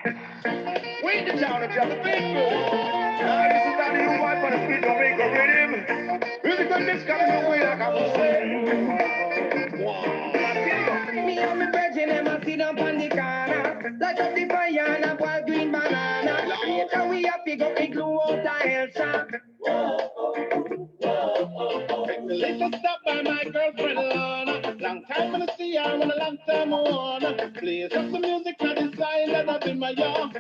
Wait the town of Jamaica. This is not new one for the sweet Jamaica rhythm. Really got this coming your way like I was saying. Me and me brethren, them a sit up on the corner. Light up the fire and a boil green banana. Later we a pick up the glue out the hell shock. Little stop by my girlfriend Lana. Long time when I see her, when a long time on. Play some music to the side that I've been my yard.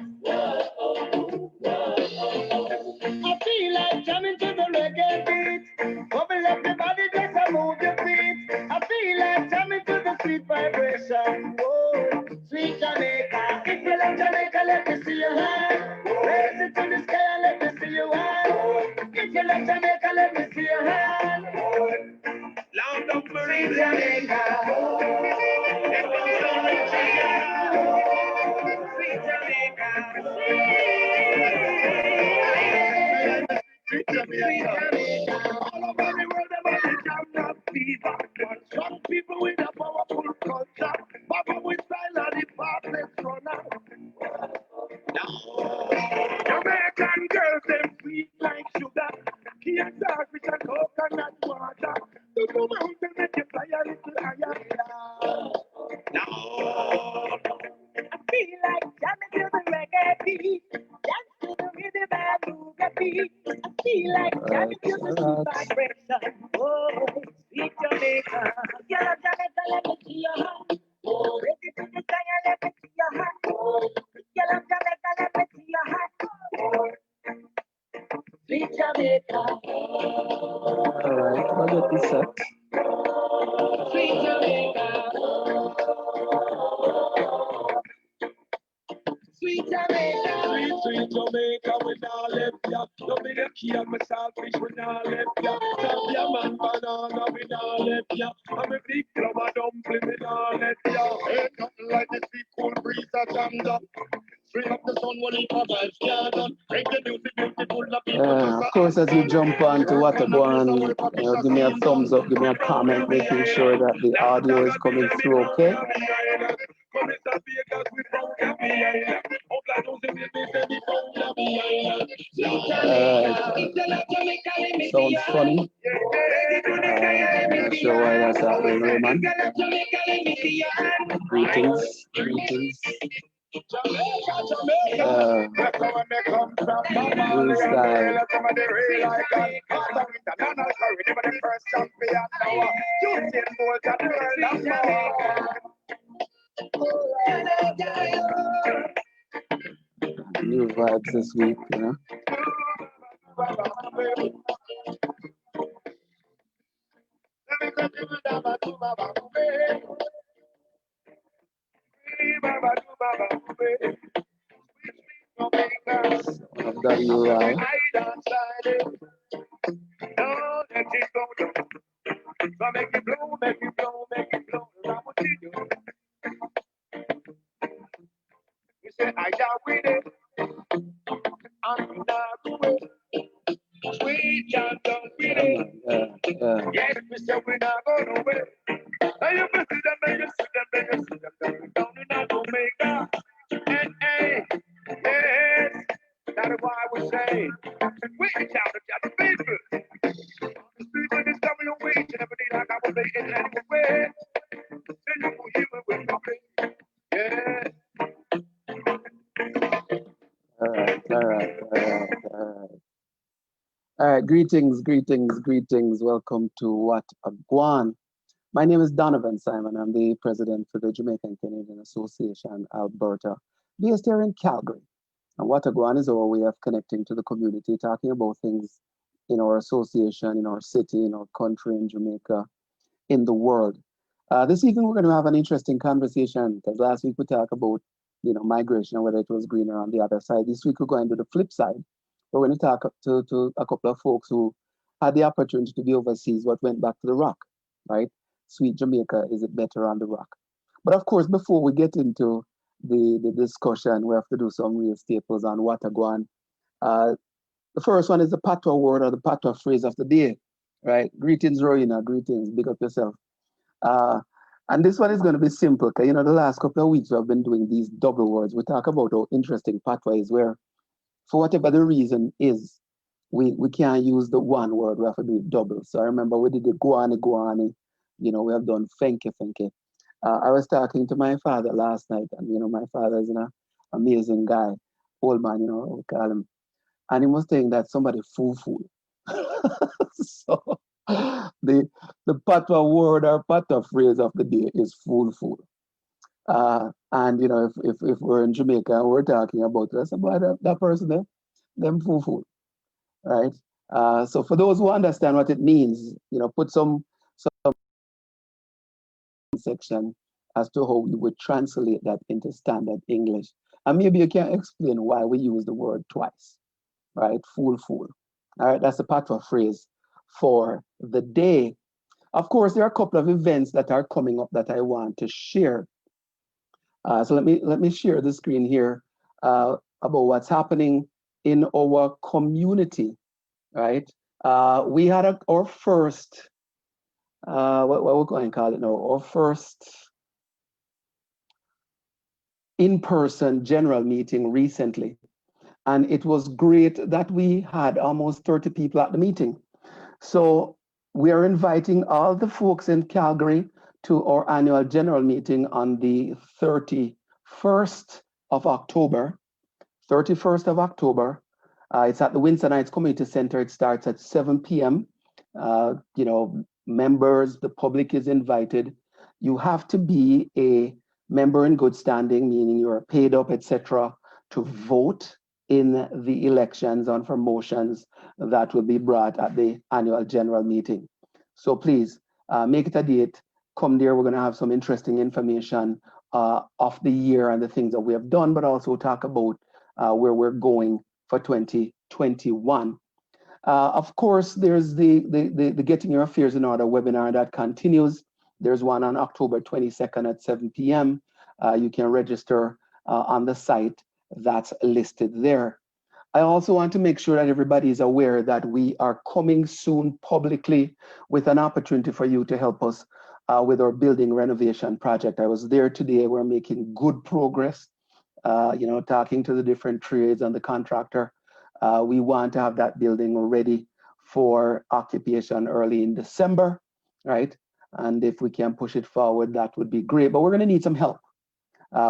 I feel like jamming to the reggae beat. Bubble up your body, just a move your feet. I feel like jamming to the sweet vibration. Whoa, sweet Jamaica. If you love Jamaica, let me see your hand. Raise it to the sky and let me see your hand. If you love Jamaica, let me see your hand. Loud up Marine Jamaica. It was so sweet Jamaica. Sweet Jamaica. All over the world, about the jam rock fever. One strong people with a powerful culture. Papa with style and the partless runner. Jamaican girls, them sweet like sugar. Can't talk with a coconut water. The mountain make you fly a little higher. I feel like jamming to the reggae beat. Dance to the rhythm and move your feet. I feel like jamming to the sweet vibration. Oh, sweet Jamaica. Girl, Jamaica, let me see your hand. Ready to the sky and let me see your hand. Girl, Jamaica, let me see your hand. Sweet Jamaica. Alright, I'll get this set. Sweet Jamaica. Sweet Jamaica. Sweet, sweet Jamaica, we not left ya. Don't be the key of my selfish, we not left ya. Tap ya man banana, we not left ya. I'm a big club of dumpling, we not left ya. Ain't nothing like this sweet cool breeze that jammed up. Straight up the sun, one equal vibes, yeah, done. Make the music beautiful, the people. Of course, as you jump on to Waterborn, give me a thumbs up, give me a comment, making sure that the audio is coming through, okay? Sounds funny. I'm not sure why that's happening, Raymond. Greetings, greetings. Blue sky. New vibes this week, you know. Of Daddy Uri. Make it blow, make it blow, make it blow. I want you. You say I got with it. I'm not with it. Sweet John done with it. Yes, we said we're not going away. And you see them, and you see them, and you see them down in Jamaica. And hey, yes, that's why we say, we shout at the people. The people is coming away, and everything like I was saying anyway. Then you will hear it when you play. Yeah. All right. Greetings, greetings, greetings. Welcome to What a Guan. My name is Donovan Simon. I'm the president for the Jamaican Canadian Association, Alberta, based here in Calgary. And What a Guan is our way of connecting to the community, talking about things in our association, in our city, in our country, in Jamaica, in the world. This evening we're going to have an interesting conversation because last week we talked about, migration and whether it was greener on the other side. This week we're going to the flip side. We're going to talk to a couple of folks who had the opportunity to be overseas, what went back to the rock, right? Sweet Jamaica, is it better on the rock? But of course, before we get into the discussion, we have to do some real staples on What a Guan. The first one is the patois word or the patois phrase of the day, right? Greetings, Rowena. Greetings. Big up yourself. And this one is going to be simple, because the last couple of weeks we have been doing these double words. We talk about how interesting patois is, where for whatever the reason is, we can't use the one word, we have to do it double. So I remember we did the guani guani, we have done fenke fenke. I was talking to my father last night, and my father is an amazing guy, old man, we call him. And he was saying that somebody fool fool. So the patois word or patois phrase of the day is fool fool. And if we're in Jamaica and we're talking about this, about that person there, them fool fool, right? So for those who understand what it means, put some section as to how you would translate that into standard English. And maybe you can explain why we use the word twice, right? Fool fool. All right, that's the patois phrase for the day. Of course, there are a couple of events that are coming up that I want to share. So let me share the screen here about what's happening in our community, right? We had our first, what we're going to call it now, our first in-person general meeting recently. And it was great that we had almost 30 people at the meeting. So we are inviting all the folks in Calgary to our annual general meeting on the 31st of October. 31st of October. It's at the Winston Community Center. It starts at 7 p.m. Members, the public is invited. You have to be a member in good standing, meaning you are paid up, etc., to vote in the elections on for motions that will be brought at the annual general meeting. So please make it a date. Come there. We're going to have some interesting information of the year and the things that we have done, but also talk about where we're going for 2021. Of course, there's the Getting Your Affairs in Order webinar that continues. There's one on October 22nd at 7 p.m. You can register on the site that's listed there. I also want to make sure that everybody is aware that we are coming soon publicly with an opportunity for you to help us with our building renovation project. I was there today. We're making good progress, talking to the different trades and the contractor. We want to have that building ready for occupation early in December, right? And if we can push it forward, that would be great. But we're going to need some help.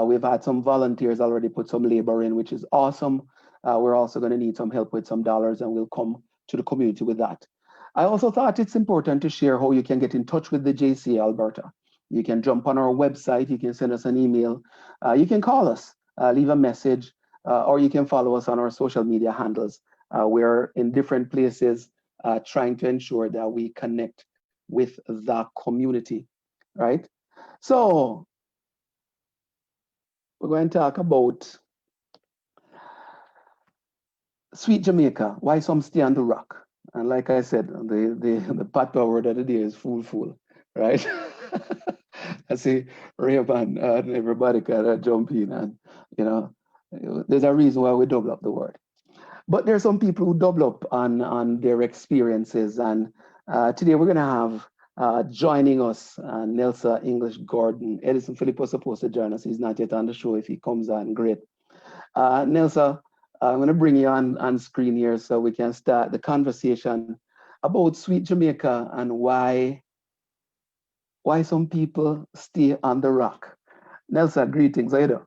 We've had some volunteers already put some labor in, which is awesome. We're also going to need some help with some dollars, and we'll come to the community with that. I also thought it's important to share how you can get in touch with the JCA Alberta. You can jump on our website, you can send us an email, you can call us, leave a message, or you can follow us on our social media handles. We're in different places trying to ensure that we connect with the community, right? So we're going to talk about Sweet Jamaica, why some stay on the rock. And like I said, the patois word of the day is fool fool, right? I see Ray-Ban and everybody can jump in, and there's a reason why we double up the word. But there's some people who double up on their experiences, and today we're gonna have joining us Nelsa English Gordon. Edison Philip was supposed to join us. He's not yet on the show. If he comes on, great. Nelsa, I'm going to bring you on screen here so we can start the conversation about Sweet Jamaica and why some people stay on the rock. Nelsa, greetings. How you doing?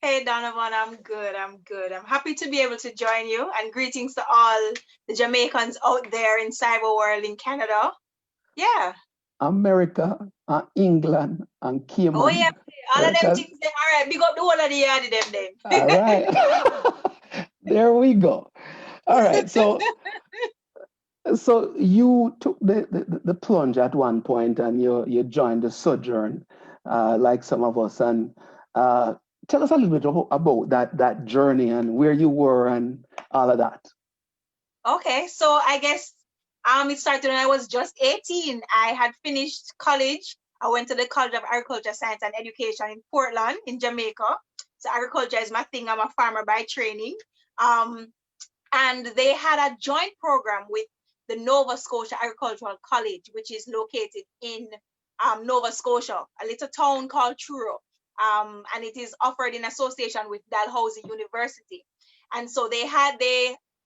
Hey, Donovan, I'm good. I'm happy to be able to join you, and greetings to all the Jamaicans out there in cyber world in Canada. Yeah. America, England, and Cayman. Oh, yeah. All of them things, all right. Big up the whole of the yard, them then. All right. There we go. All right. So you took the plunge at one point, and you joined the Sojourn, like some of us. And tell us a little bit about that journey and where you were and all of that. Okay, so I guess it started when I was just 18. I had finished college. I went to the College of Agriculture, Science and Education in Portland, in Jamaica. So agriculture is my thing. I'm a farmer by training. And they had a joint program with the Nova Scotia Agricultural College, which is located in Nova Scotia, a little town called Truro. And it is offered in association with Dalhousie University. And so they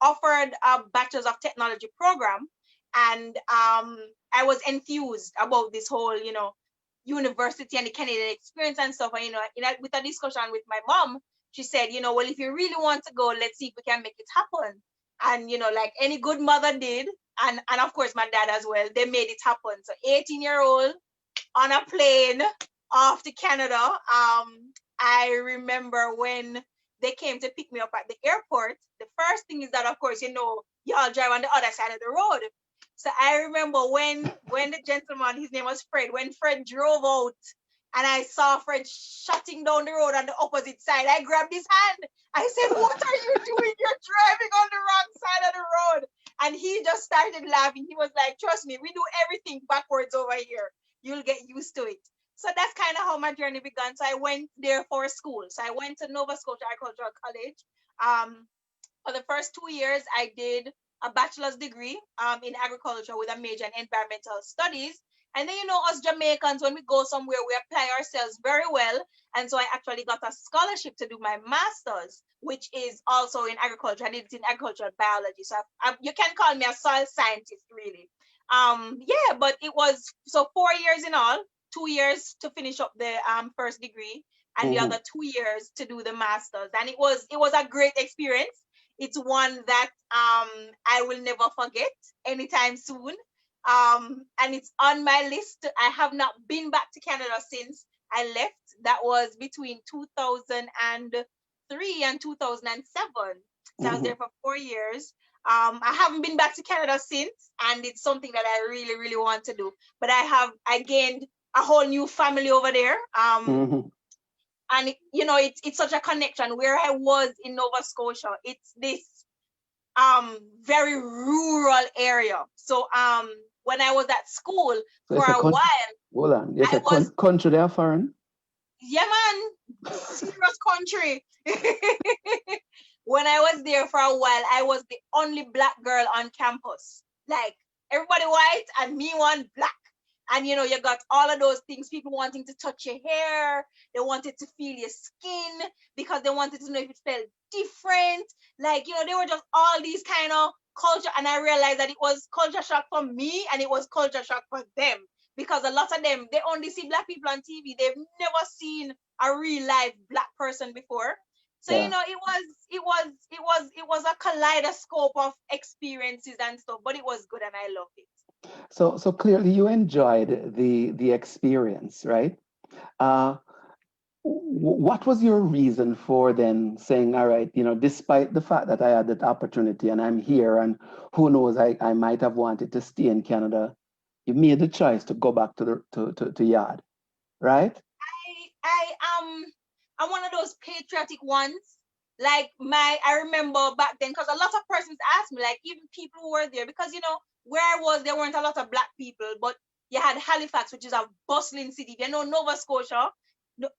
offered a Bachelor's of Technology program. And I was enthused about this whole, university and the Canadian experience and stuff. And, with a discussion with my mom, she said, well, if you really want to go, let's see if we can make it happen. And, like any good mother did, and of course my dad as well, they made it happen. So 18-year-old on a plane off to Canada. I remember when they came to pick me up at the airport, the first thing is that, of course, y'all drive on the other side of the road. So I remember when the gentleman, his name was Fred, when Fred drove out and I saw Fred shutting down the road on the opposite side, I grabbed his hand. I said, what are you doing? You're driving on the wrong side of the road. And he just started laughing. He was like, trust me, we do everything backwards over here. You'll get used to it. So that's kind of how my journey began. So I went there for school. So I went to Nova Scotia Agricultural College. For the first 2 years, I did a bachelor's degree in agriculture with a major in environmental studies. And then, us Jamaicans, when we go somewhere, we apply ourselves very well. And so I actually got a scholarship to do my master's, which is also in agriculture. I did it in agricultural biology. So you can call me a soil scientist, really. But it was, so 4 years in all, 2 years to finish up the first degree and the other 2 years to do the master's. And it was a great experience. It's one that I will never forget anytime soon. And it's on my list. I have not been back to Canada since I left. That was between 2003 and 2007. So I was there for 4 years. I haven't been back to Canada since, and it's something that I really, really want to do. But I gained a whole new family over there. And it's such a connection. Where I was in Nova Scotia, it's this very rural area. So when I was at school so for a while. Hold on. Yes, country there, foreign? Yeah, man. Serious country. When I was there for a while, I was the only Black girl on campus. Like everybody white and me one Black. And you got all of those things, people wanting to touch your hair, they wanted to feel your skin because they wanted to know if it felt different. Like, they were just all these kind of culture. And I realized that it was culture shock for me and it was culture shock for them. Because a lot of them, they only see Black people on TV. They've never seen a real life Black person before. So, it was a kaleidoscope of experiences and stuff, but it was good and I loved it. So clearly you enjoyed the experience, right? What was your reason for then saying, all right, despite the fact that I had that opportunity and I'm here and who knows, I might have wanted to stay in Canada, you made the choice to go back to Yard, right? I'm one of those patriotic ones. Like I remember back then, because a lot of persons asked me, like even people who were there, because where I was, there weren't a lot of Black people, but you had Halifax, which is a bustling city. Nova Scotia,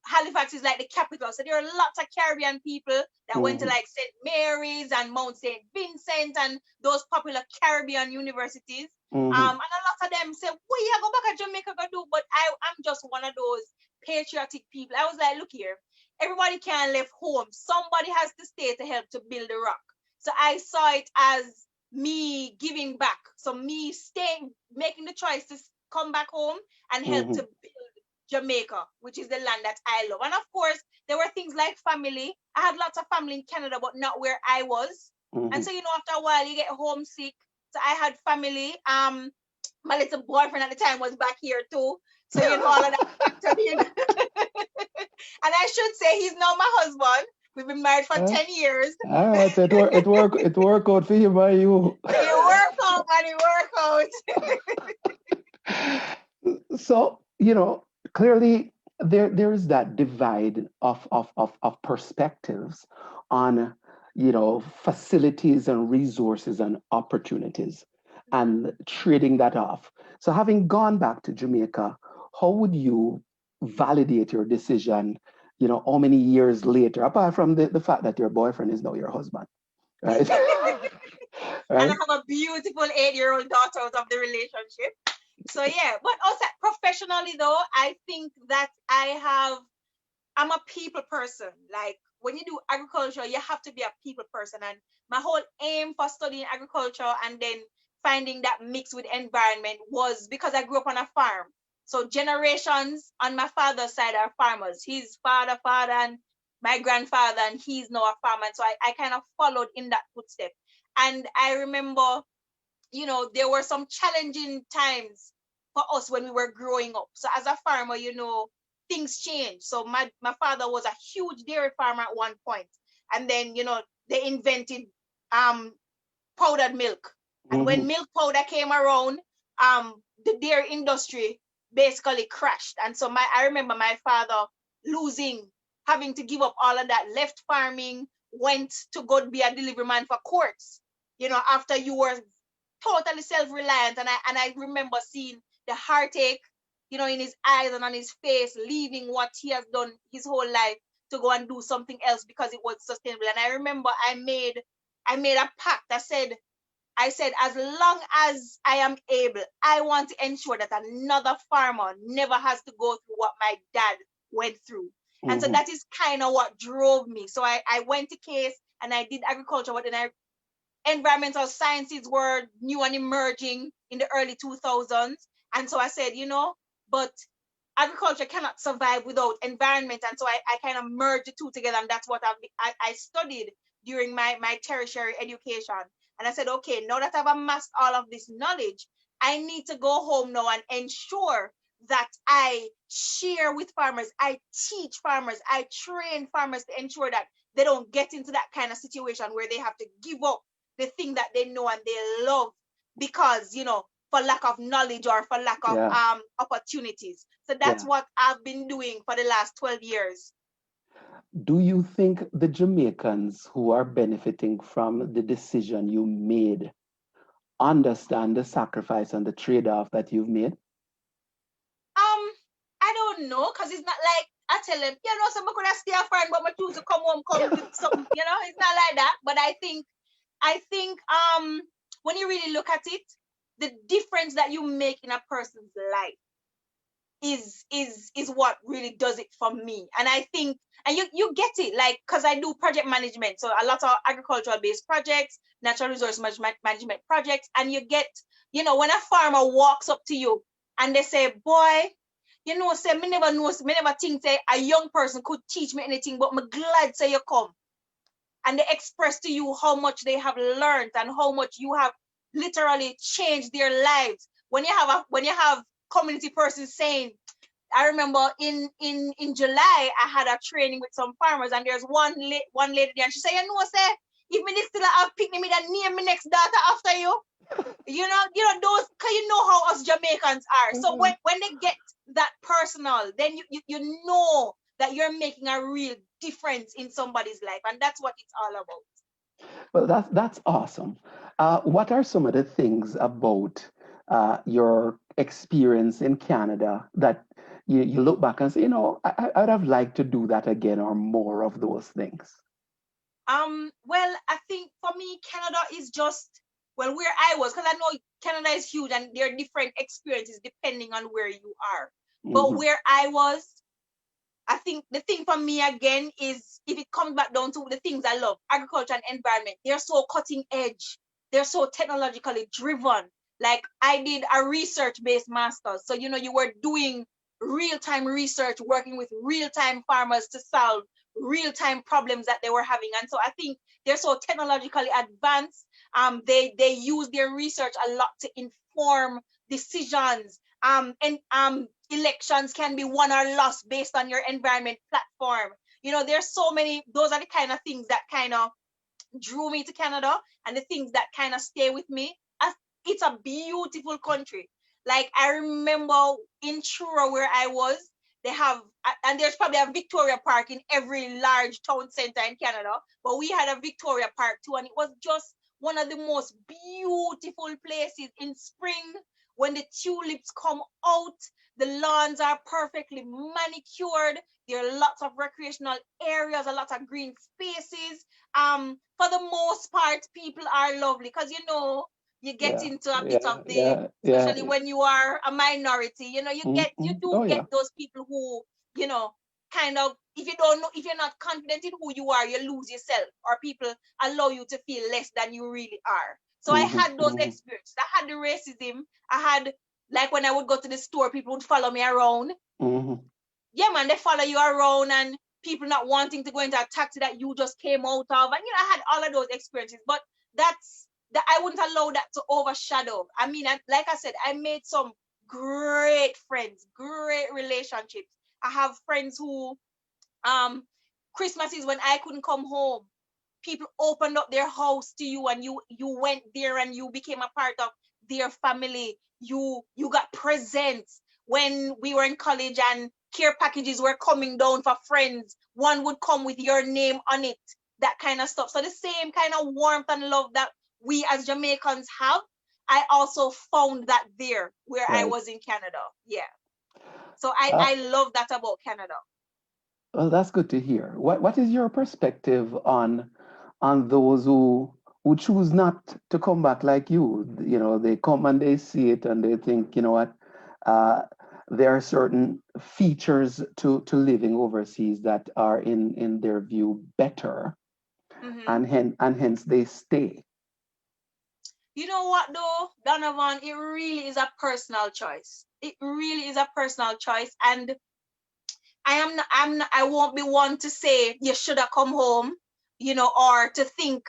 Halifax is like the capital. So there are lots of Caribbean people that went to like St. Mary's and Mount St. Vincent and those popular Caribbean universities. And a lot of them say, well, yeah, go back to Jamaica, go do. But I'm just one of those patriotic people. I was like, look here, everybody can't leave home. Somebody has to stay to help to build the rock. So I saw it as me giving back. So me staying, making the choice to come back home and help to build Jamaica, which is the land that I love. And of course, there were things like family. I had lots of family in Canada, but not where I was. And so, after a while, you get homesick. So I had family. My little boyfriend at the time was back here too. So, all of that factored in. And I should say he's now my husband. We've been married for 10 years. All right, so it worked out for him and you. It worked out, and it worked out. So, clearly there is that divide of perspectives on, facilities and resources and opportunities and trading that off. So having gone back to Jamaica, how would you validate your decision, how many years later, apart from the fact that your boyfriend is now your husband, right? Right? And I have a beautiful 8-year-old daughter out of the relationship. So yeah, but also professionally though, I think that I'm a people person. Like when you do agriculture, you have to be a people person. And my whole aim for studying agriculture and then finding that mix with environment was because I grew up on a farm. So generations on my father's side are farmers. His father, and my grandfather, and he's now a farmer. And so I kind of followed in that footstep. And I remember, there were some challenging times for us when we were growing up. So as a farmer, things change. So my father was a huge dairy farmer at one point, and then they invented um powdered milk, and when Mhm. milk powder came around, the dairy industry basically crashed. And so I remember my father losing, having to give up all of that, left farming, went to go be a delivery man for Courts. After you were totally self-reliant, and I remember seeing the heartache, in his eyes and on his face, leaving what he has done his whole life to go and do something else because it was sustainable. And I remember I made a pact. I said, as long as I am able, I want to ensure that another farmer never has to go through what my dad went through. And so Mhm. that is kind of what drove me. So I went to Case and I did agriculture, but then environmental sciences were new and emerging in the early 2000s. And so I said, but agriculture cannot survive without environment. And so I kind of merged the two together. And that's what I studied during my tertiary education. And I said, okay, now that I've amassed all of this knowledge, I need to go home now and ensure that I share with farmers, I teach farmers, I train farmers to ensure that they don't get into that kind of situation where they have to give up the thing that they know and they love because, for lack of knowledge or for lack of Yeah, opportunities. So that's yeah. what I've been doing for the last 12 years. Do you think the Jamaicans who are benefiting from the decision you made understand the sacrifice and the trade-off that you've made? I don't know, because it's not like I tell them, some could have stay a friend, but I choose to come home, come with something, it's not like that. But I think when you really look at it, the difference that you make in a person's life is what really does it for me. And I think, and you get it, like, because I do project management, so a lot of agricultural based projects, natural resource management projects, and you get, when a farmer walks up to you and they say, boy, say me never know, me never think say a young person could teach me anything, but me glad say you come, and they express to you how much they have learned and how much you have literally changed their lives. When you have community persons saying, I remember in July I had a training with some farmers, and there's one lady there, and she said, say, if me still have picnic, me that name my next daughter after you. Those, cause you know how us Jamaicans are. So Mhm. when they get that personal, then you know that you're making a real difference in somebody's life, and that's what it's all about. Well, that's awesome. What are some of the things about your experience in Canada that you look back and say, I'd have liked to do that again or more of those things? Well, I think for me, Canada is just, well, where I was, because I know Canada is huge and there are different experiences depending on where you are. But Hmm. where I was, I think the thing for me again is, if it comes back down to the things I love, agriculture and environment, they're so cutting edge. They're so technologically driven. Like, I did a research-based master's. So, you were doing real-time research, working with real-time farmers to solve real-time problems that they were having. And so I think they're so technologically advanced. They use their research a lot to inform decisions. And elections can be won or lost based on your environment platform. There's so many, those are the kind of things that kind of drew me to Canada, and the things that kind of stay with me. It's a beautiful country. Like, I remember in Truro where I was, they have, and there's probably a Victoria Park in every large town center in Canada, but we had a Victoria Park too, and it was just one of the most beautiful places in spring when the tulips come out. The lawns are perfectly manicured. There are lots of recreational areas, a lot of green spaces. For the most part, people are lovely because you get Yeah. into a bit Yeah. of the, Yeah. especially Yeah. when you are a minority, you know, you do Oh get yeah. those people who, you know, kind of, if you don't know, if you're not confident in who you are, you lose yourself, or people allow you to feel less than you really are. So I had those experiences. I had the racism. I had, like, when I would go to the store, people would follow me around. Yeah, man, they follow you around, and people not wanting to go into a taxi that you just came out of. And, you know, I had all of those experiences, but that's that I wouldn't allow that to overshadow. I mean, like I said, I made some great friends, great relationships. I have friends who, Christmas is when I couldn't come home. People opened up their house to you, and you went there and you became a part of their family. You got presents when we were in college and care packages were coming down for friends. One would come with your name on it, that kind of stuff. So the same kind of warmth and love that we as Jamaicans have, I also found that there where I Right. was in Canada. Yeah. So Uh, I love that about Canada. well, that's good to hear. What is your perspective on those who choose not to come back like you? You know, they come and they see it and they think, you know what, uh, there are certain features to living overseas that are in their view better, Mm-hmm. and hence they stay. You know what though, Donovan? It really is a personal choice. It really is a personal choice. And I won't be one to say you should have come home, you know, or to think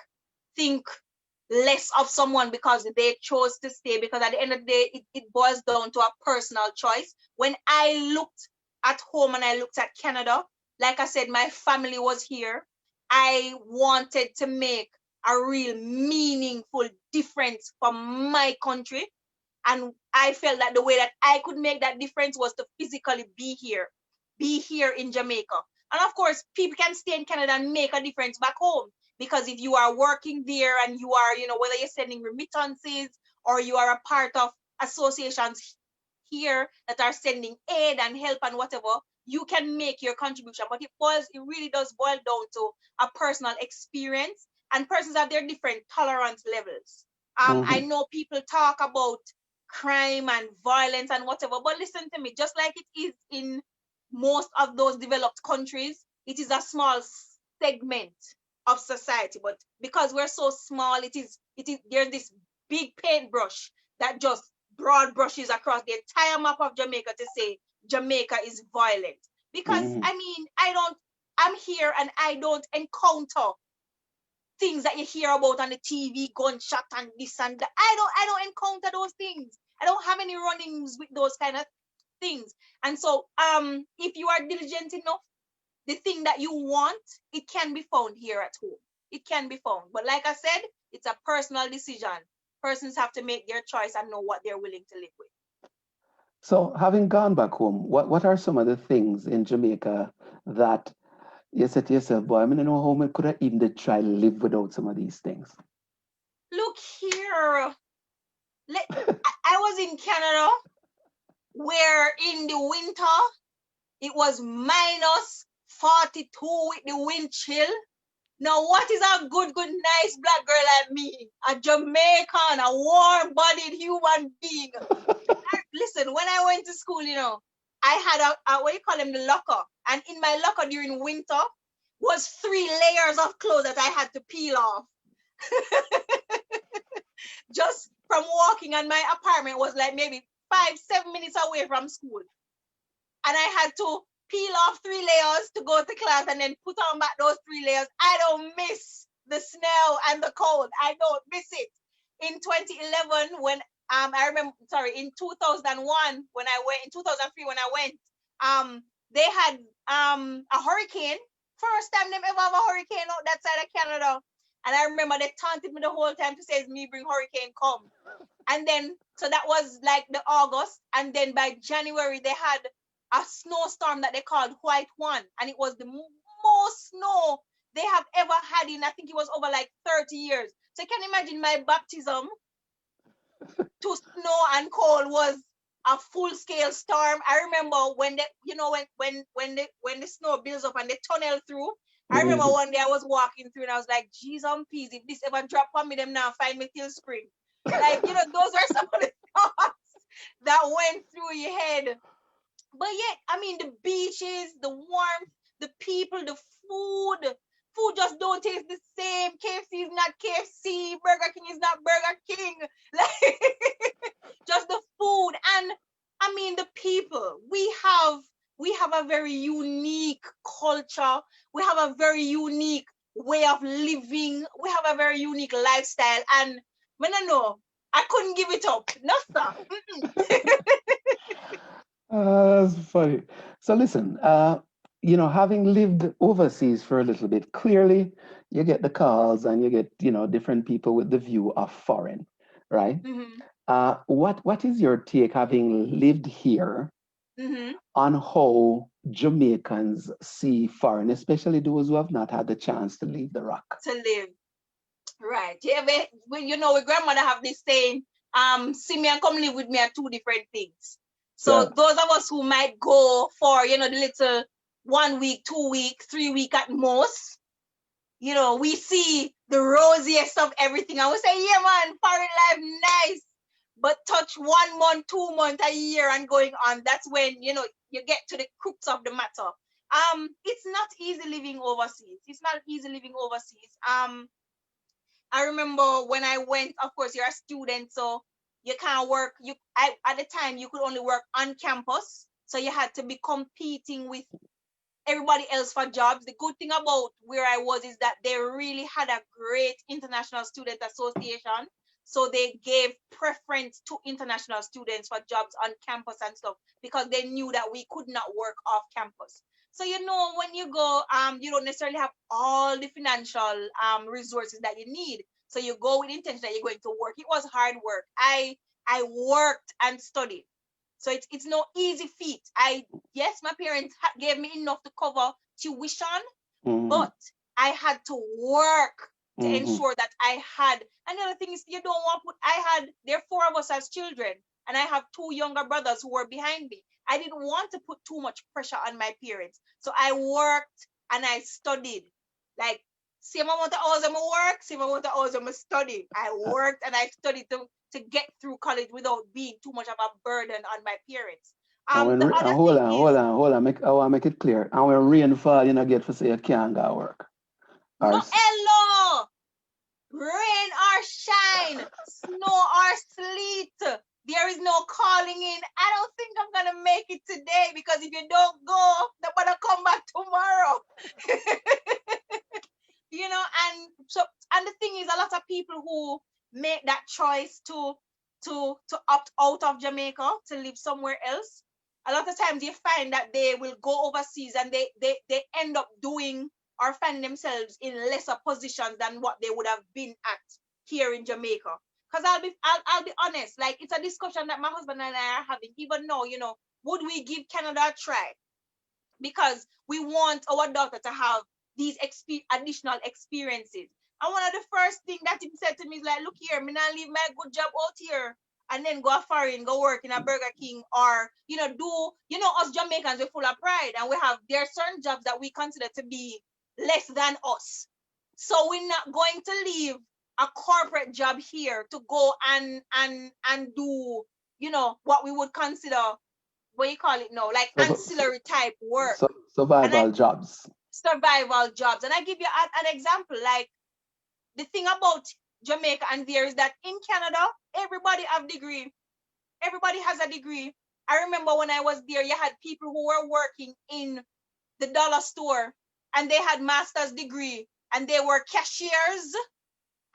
less of someone because they chose to stay. Because at the end of the day, it boils down to a personal choice. When I looked at home and I looked at Canada, like I said, my family was here. I wanted to make a real meaningful difference for my country. And I felt that the way that I could make that difference was to physically be here in Jamaica. And of course, people can stay in Canada and make a difference back home. Because if you are working there and you are, you know, whether you're sending remittances or you are a part of associations here that are sending aid and help and whatever, you can make your contribution. But it really does boil down to a personal experience, and persons have their different tolerance levels. I Hmm. know people talk about crime and violence and whatever, but listen to me, just like it is in most of those developed countries, it is a small segment of society. But because we're so small, it is there's this big paintbrush that just broad brushes across the entire map of Jamaica to say Jamaica is violent. Because Hmm. I mean, I'm here and I don't encounter things that you hear about on the TV, gunshot and this and that. I don't encounter those things. I don't have any runnings with those kind of things. And so if you are diligent enough, the thing that you want, it can be found here at home. It can be found. But like I said, it's a personal decision. Persons have to make their choice and know what they're willing to live with. So, having gone back home, what are some of the things in Jamaica that you said to yourself, boy, I mean, I know how I could have even did try to live without some of these things? Look here. I was in Canada where in the winter it was minus 42 with the wind chill. Now, what is a good, nice black girl like me? A Jamaican, a warm-bodied human being. Listen, when I went to school, you know, I had a what you call them, the locker. And in my locker during winter was 3 layers of clothes that I had to peel off. Just from walking, and my apartment was like maybe 5-7 minutes away from school. And I had to peel off 3 layers to go to class and then put on back those 3 layers. I don't miss the snow and the cold. I don't miss it. In 2011, when I remember, sorry, in 2001 when I went, in 2003 when I went, they had a hurricane. First time them ever have a hurricane out that side of Canada. And I remember they taunted me the whole time to say, it's me bring hurricane come. And then, so that was like the August. And then by January, they had a snowstorm that they called White One. And it was the most snow they have ever had in, I think it was over like 30 years. So you can imagine my baptism to snow and cold was a full-scale storm. I remember when when the snow builds up and they tunnel through. I remember Mhm. one day I was walking through and I was like, geez, I'm peasy. If this ever drop on me, them now find me till spring. Like, those are some of the thoughts that went through your head. But yet, I mean, the beaches, the warmth, the people, the food. Food just don't taste the same. KFC is not KFC. Burger King is not Burger King. Like, just the food. And I mean, the people. We have a very unique culture. We have a very unique way of living. We have a very unique lifestyle. And when I know, I couldn't give it up. No, sir. That's funny. So listen, having lived overseas for a little bit, clearly you get the calls and you get, different people with the view of foreign, right? Mm-hmm. What is your take, having lived here, Mm-hmm. on how Jamaicans see foreign, especially those who have not had the chance to leave the rock? To live. Right. Yeah, but with grandmother have this saying, see me and come live with me are two different things. So Yeah. those of us who might go for, the little 1 week, 2 week, 3 week at most, we see the rosiest of everything. I would say, yeah, man, foreign life, nice. But touch 1 month, 2 months, a year and going on, that's when, you get to the crux of the matter. It's not easy living overseas. It's not easy living overseas. I remember when I went, of course, you're a student, so you can't work. At the time, you could only work on campus. So you had to be competing with everybody else for jobs. The good thing about where I was is that they really had a great international student association. So they gave preference to international students for jobs on campus and stuff because they knew that we could not work off campus. So when you go, you don't necessarily have all the financial resources that you need. So you go with intention that you're going to work. It was hard work. I worked and studied. So it's no easy feat. Yes, my parents gave me enough to cover tuition, Mhm. but I had to work to Mhm. ensure that I had. And the other thing is, you don't want to put. There are 4 of us as children, and I have 2 younger brothers who were behind me. I didn't want to put too much pressure on my parents, so I worked and I studied. Like, same amount of hours I'm work, same amount of hours I'm study. I worked and I studied to get through college without being too much of a burden on my parents. The other Hold thing on, is, I want to make it clear. And when rain fall, get to say you can't go work. no, hello, rain or shine, snow or sleet, there is no calling in. I don't think I'm gonna make it today, because if you don't go, they're gonna come back tomorrow. And the thing is, a lot of people who make that choice to opt out of Jamaica to live somewhere else, a lot of times you find that they will go overseas and they end up doing or find themselves in lesser positions than what they would have been at here in Jamaica. Because I'll be honest, like, it's a discussion that my husband and I are having even now. Would we give Canada a try? Because we want our daughter to have these additional experiences. And one of the first things that he said to me is like, look here, me not leave my good job out here and then go foreign, go work in a Burger King, or us Jamaicans, we're full of pride, and there are certain jobs that we consider to be less than us. So we're not going to leave a corporate job here to go and do what we would consider, what you call it now, like ancillary type work. Survival jobs. Survival jobs. And I give you an example. Like, the thing about Jamaica and there is that in Canada, everybody have degree. Everybody has a degree. I remember when I was there, you had people who were working in the dollar store and they had master's degree and they were cashiers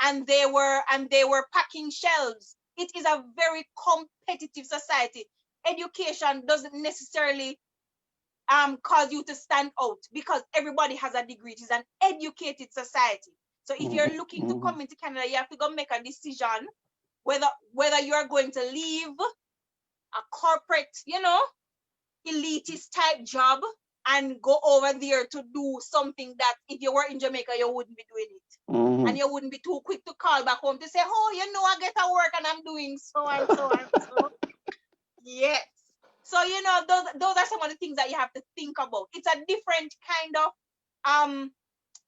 and they were packing shelves. It is a very competitive society. Education doesn't necessarily cause you to stand out because everybody has a degree. It is an educated society. So if you're looking to come into Canada, you have to go make a decision whether you're going to leave a corporate, elitist type job and go over there to do something that if you were in Jamaica, you wouldn't be doing it. And you wouldn't be too quick to call back home to say, oh, I get to work and I'm doing so and so and so. Yes. So, those are some of the things that you have to think about. It's a different kind of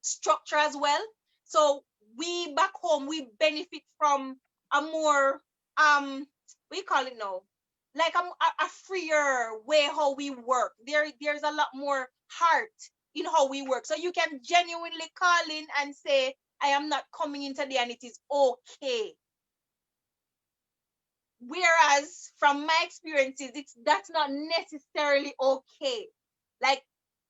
structure as well. So we back home, we benefit from a more what you call it now? Like a freer way how we work. There's a lot more heart in how we work. So you can genuinely call in and say, I am not coming in today and it is okay. Whereas from my experiences, that's not necessarily okay. Like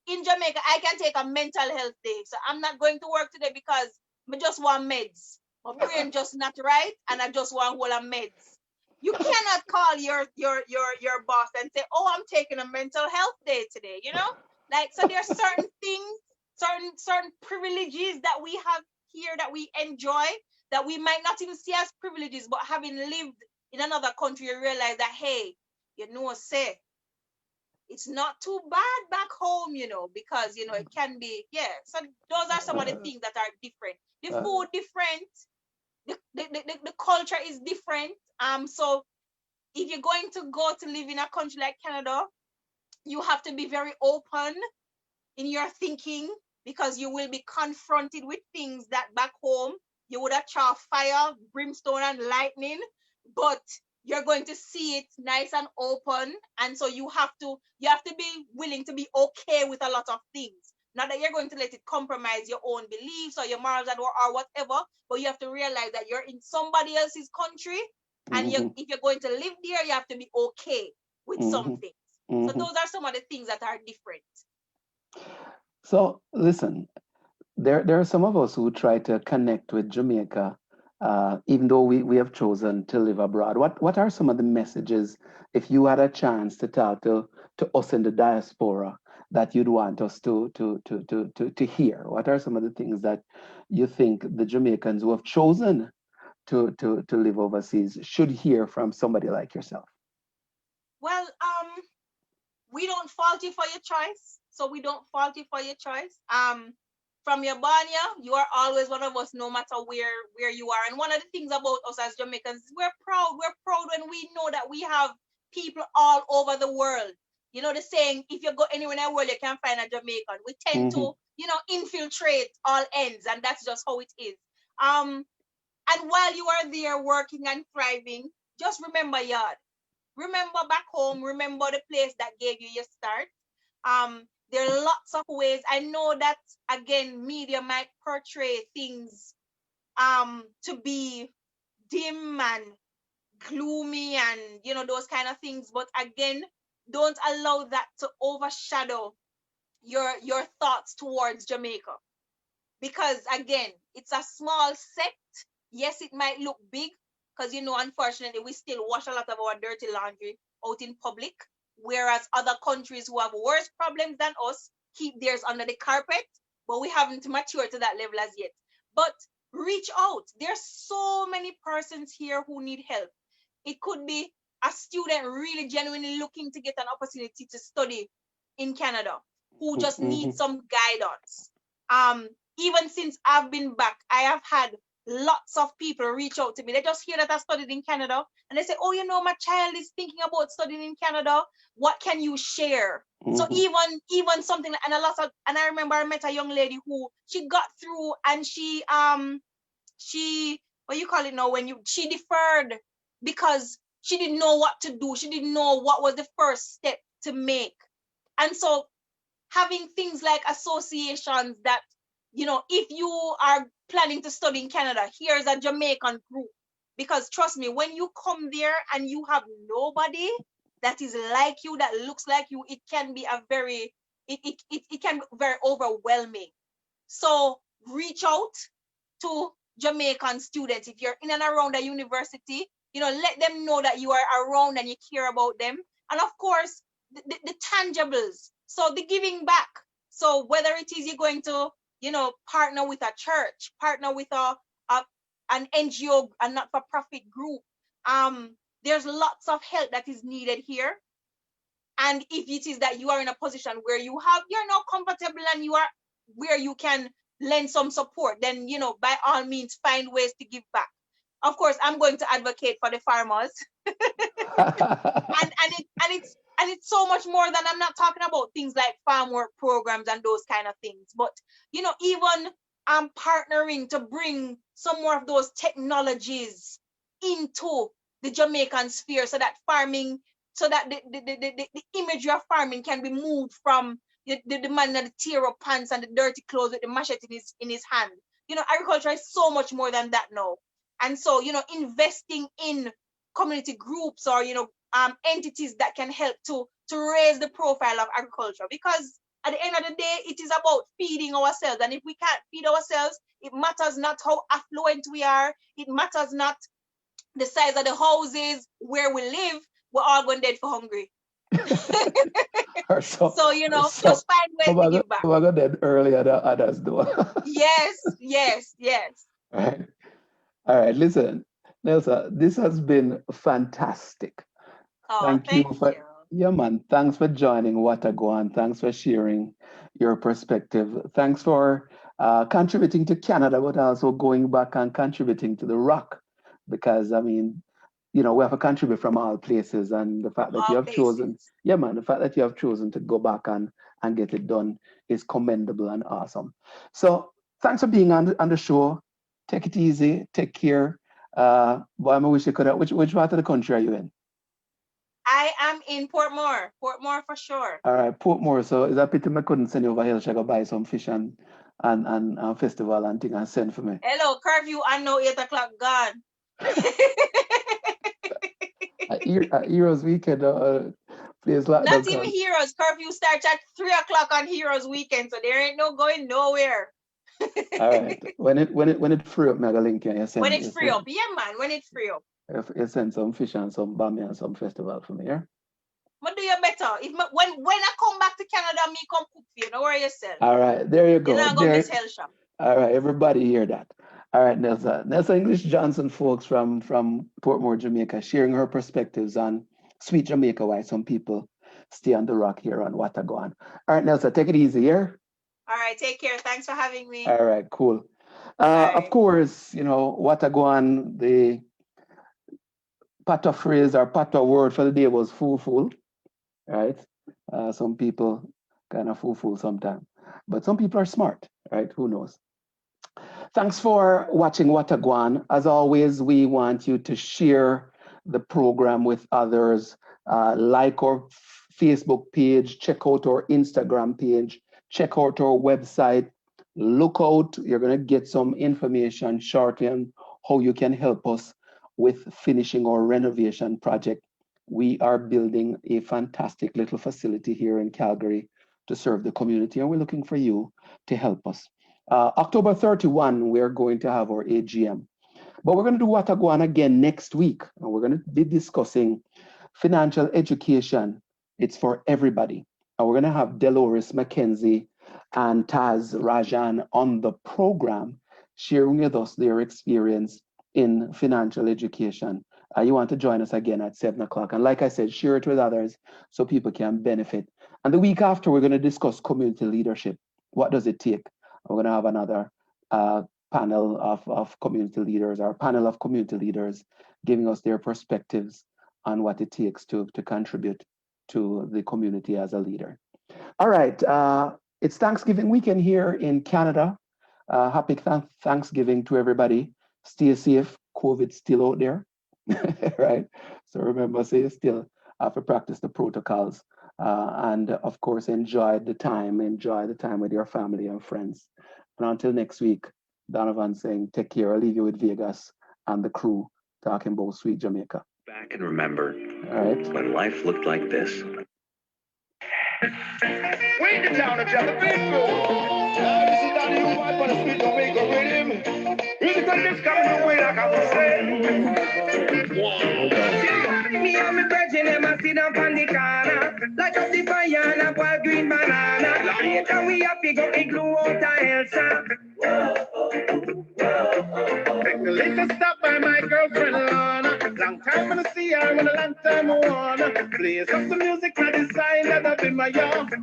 in Jamaica, I can take a mental health day. So I'm not going to work today because I just want meds. My brain just not right, and I just want whole of meds. You cannot call your boss and say, "Oh, I'm taking a mental health day today." You know, like so. There are certain things, certain privileges that we have here that we enjoy that we might not even see as privileges, but having lived in another country, you realize that hey, say it's not too bad back home, because it can be, yeah. So those are some of the things that are different. The food different, the culture is different. So if you're going to go to live in a country like Canada, you have to be very open in your thinking because you will be confronted with things that back home you would have tried fire, brimstone, and lightning, but you're going to see it nice and open, and so you have to be willing to be okay with a lot of things. Not that you're going to let it compromise your own beliefs or your morals or whatever, but you have to realize that you're in somebody else's country, and if you're going to live there, you have to be okay with some things. So those are some of the things that are different. So listen, there are some of us who try to connect with Jamaica, even though we have chosen to live abroad. What are some of the messages, if you had a chance to talk to us in the diaspora, that you'd want us to hear? What are some of the things that you think the Jamaicans who have chosen to live overseas should hear from somebody like yourself? Well, we don't fault you for your choice. So we don't fault you for your choice. From your barnya, you are always one of us, no matter where you are. And one of the things about us as Jamaicans, we're proud. We're proud when we know that we have people all over the world. You know the saying, if you go anywhere in the world, you can find a Jamaican. We tend to, infiltrate all ends, and that's just how it is. And while you are there working and thriving, just remember yard. Remember back home, remember the place that gave you your start. There are lots of ways. I know that again, media might portray things to be dim and gloomy and those kind of things. But again, don't allow that to overshadow your thoughts towards Jamaica. Because again, it's a small sect. Yes, it might look big, because unfortunately we still wash a lot of our dirty laundry out in public, whereas other countries who have worse problems than us keep theirs under the carpet, but we haven't matured to that level as yet. But reach out. There's so many persons here who need help. It could be a student really genuinely looking to get an opportunity to study in Canada, who just needs some guidance. Even since I've been back, I have had lots of people reach out to me. They just hear that I studied in Canada and they say, oh, my child is thinking about studying in Canada. What can you share? So even something, and I remember I met a young lady who she got through and she what you call it now, she deferred because she didn't know what to do. She didn't know what was the first step to make. And so having things like associations that, if you are planning to study in Canada, here's a Jamaican group. Because trust me, when you come there and you have nobody that is like you, that looks like you, it can be it can be very overwhelming. So reach out to Jamaican students. If you're in and around the university, let them know that you are around and you care about them. And of course, the tangibles. So the giving back. So whether it is you're going to, partner with a church, partner with an NGO, a not-for-profit group. There's lots of help that is needed here. And if it is that you are in a position where you're not comfortable and you are where you can lend some support, then, by all means, find ways to give back. Of course, I'm going to advocate for the farmers. and it's so much more than, I'm not talking about things like farm work programs and those kind of things, but even partnering to bring some more of those technologies into the Jamaican sphere, so that farming, so that the imagery of farming can be moved from the man in the tear up pants and the dirty clothes with the machete in his hand. You know, agriculture is so much more than that now. And so, you know, investing in community groups or, you know, entities that can help to raise the profile of agriculture, because at the end of the day, it is about feeding ourselves. And if we can't feed ourselves, it matters not how affluent we are. It matters not the size of the houses where we live. We're all going dead for hungry. So, you know, just find ways to give back. We're going dead earlier than others do. Yes. All right, listen, Nelsa, this has been fantastic. Thank you. Yeah, man. Thanks for joining Watagwan. Thanks for sharing your perspective. Thanks for contributing to Canada, but also going back and contributing to the Rock, because I mean, you know, we have to contribute from all places, and the fact that you have chosen, yeah, man, the fact that you have chosen to go back and get it done is commendable and awesome. So thanks for being on the show. Take it easy. Take care. But I wish you could. Which part of the country are you in? I am in Portmore. Portmore for sure. All right, Portmore. So is that pity I couldn't send you over here to go buy some fish and festival and thing and send for me? Hello, curfew. I know 8 o'clock gone. Heroes Weekend, place like not even Heroes. Curfew starts at 3 o'clock on Heroes Weekend, so there ain't no going nowhere. All right. When it free up, mega link, you send. When it's free up, yeah, man. When it's free up. If you send some fish and some bammy and some festival for me, yeah? But do you better. When I come back to Canada, me come cook for you. Don't worry yourself. All right, there you go. You're not going to hell shop. All right, everybody hear that. All right, Nelsa English Johnson, folks, from Portmore, Jamaica, sharing her perspectives on sweet Jamaica, why some people stay on the Rock here on Watagwan. All right, Nelsa, take it easy here. All right, take care. Thanks for having me. All right, cool. Of course, you know, Watagwan, the patois phrase or patois word for the day was fool, right? Some people kind of fool sometimes, but some people are smart, right? Who knows? Thanks for watching Watagwan. As always, we want you to share the program with others, like our Facebook page, check out our Instagram page, check out our website, look out, you're gonna get some information shortly on how you can help us with finishing our renovation project. We are building a fantastic little facility here in Calgary to serve the community, and we're looking for you to help us. October 31, we're going to have our AGM, but we're going to do Watagwan again next week, and we're going to be discussing financial education. It's for everybody, and we're going to have Dolores McKenzie and Taz Rajan on the program, sharing with us their experience in financial education. You want to join us again at 7 o'clock. And like I said, share it with others so people can benefit. And the week after, we're going to discuss community leadership. What does it take? We're going to have another panel of community leaders, or panel of community leaders, giving us their perspectives on what it takes to contribute to the community as a leader. All right, it's Thanksgiving weekend here in Canada. Happy Thanksgiving to everybody. Stay safe. COVID's still out there, right? So remember, you still have to practice the protocols. And of course, enjoy the time with your family and friends. And until next week, Donovan saying, take care. I'll leave you with Vegas and the crew talking about sweet Jamaica. Back and remember, all right, when life looked like this. We the town of Jellyfish. This is not you, but for the sweet Jamaica rhythm. Music like this coming your way, like I was saying. Me and me brethren, them a sit down on the corner, light up the fire and a wild green banana. Later we happy go igloo out of Elsa. Take the little stop by my girlfriend Lana. Long time when I see her, and a long time I wanna play some music I design that up in my yard.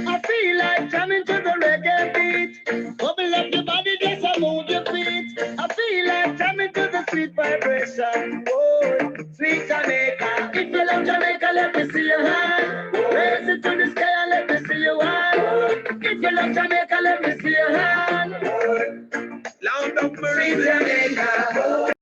I feel like jamming to the reggae beat. Bubble up your body, just a move your feet. I feel like jamming to the sweet vibration. Oh, sweet Jamaica. If you love Jamaica, let me see your hand. Raise it to the sky and let me see your hand. If you love Jamaica, let me see your hand. Loud Jamaica.